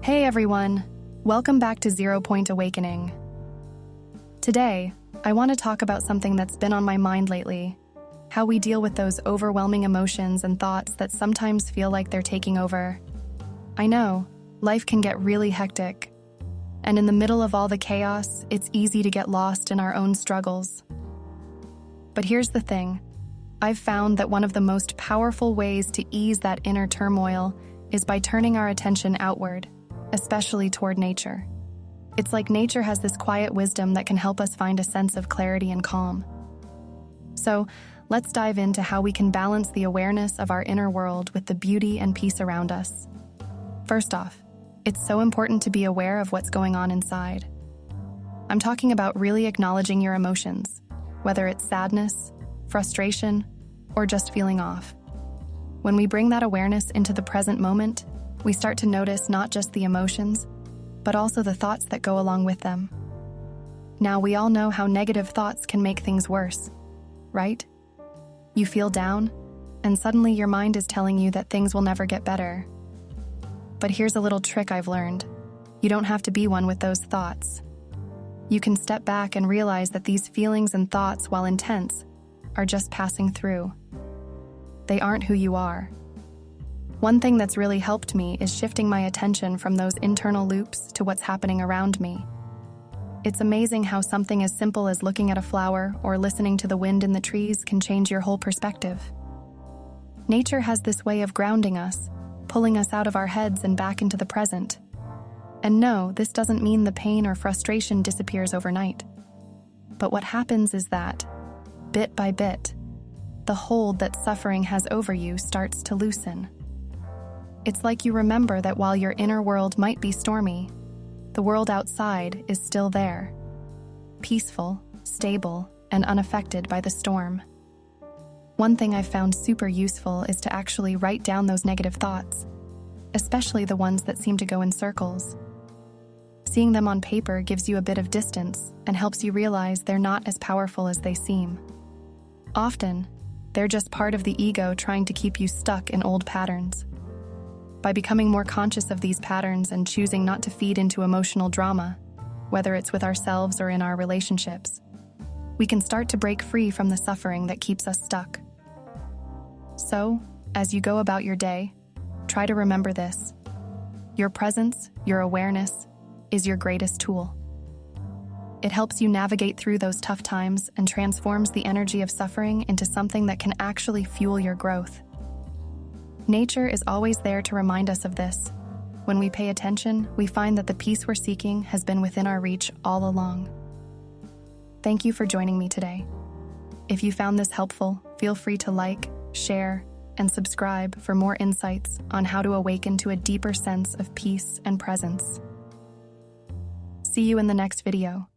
Hey everyone, welcome back to 0 Point Awakening. Today, I want to talk about something that's been on my mind lately, how we deal with those overwhelming emotions and thoughts that sometimes feel like they're taking over. I know, life can get really hectic, and in the middle of all the chaos, it's easy to get lost in our own struggles. But here's the thing, I've found that one of the most powerful ways to ease that inner turmoil is by turning our attention outward, especially toward nature. It's like nature has this quiet wisdom that can help us find a sense of clarity and calm. So, let's dive into how we can balance the awareness of our inner world with the beauty and peace around us. First off, it's so important to be aware of what's going on inside. I'm talking about really acknowledging your emotions, whether it's sadness, frustration, or just feeling off. When we bring that awareness into the present moment, we start to notice not just the emotions, but also the thoughts that go along with them. Now, we all know how negative thoughts can make things worse, right? You feel down, and suddenly your mind is telling you that things will never get better. But here's a little trick I've learned. You don't have to be one with those thoughts. You can step back and realize that these feelings and thoughts, while intense, are just passing through. They aren't who you are. One thing that's really helped me is shifting my attention from those internal loops to what's happening around me. It's amazing how something as simple as looking at a flower or listening to the wind in the trees can change your whole perspective. Nature has this way of grounding us, pulling us out of our heads and back into the present. And no, this doesn't mean the pain or frustration disappears overnight. But what happens is that, bit by bit, the hold that suffering has over you starts to loosen. It's like you remember that while your inner world might be stormy, the world outside is still there, peaceful, stable, and unaffected by the storm. One thing I've found super useful is to actually write down those negative thoughts, especially the ones that seem to go in circles. Seeing them on paper gives you a bit of distance and helps you realize they're not as powerful as they seem. Often, they're just part of the ego trying to keep you stuck in old patterns. By becoming more conscious of these patterns and choosing not to feed into emotional drama, whether it's with ourselves or in our relationships, we can start to break free from the suffering that keeps us stuck. So, as you go about your day, try to remember this. Your presence, your awareness, is your greatest tool. It helps you navigate through those tough times and transforms the energy of suffering into something that can actually fuel your growth. Nature is always there to remind us of this. When we pay attention, we find that the peace we're seeking has been within our reach all along. Thank you for joining me today. If you found this helpful, feel free to like, share, and subscribe for more insights on how to awaken to a deeper sense of peace and presence. See you in the next video.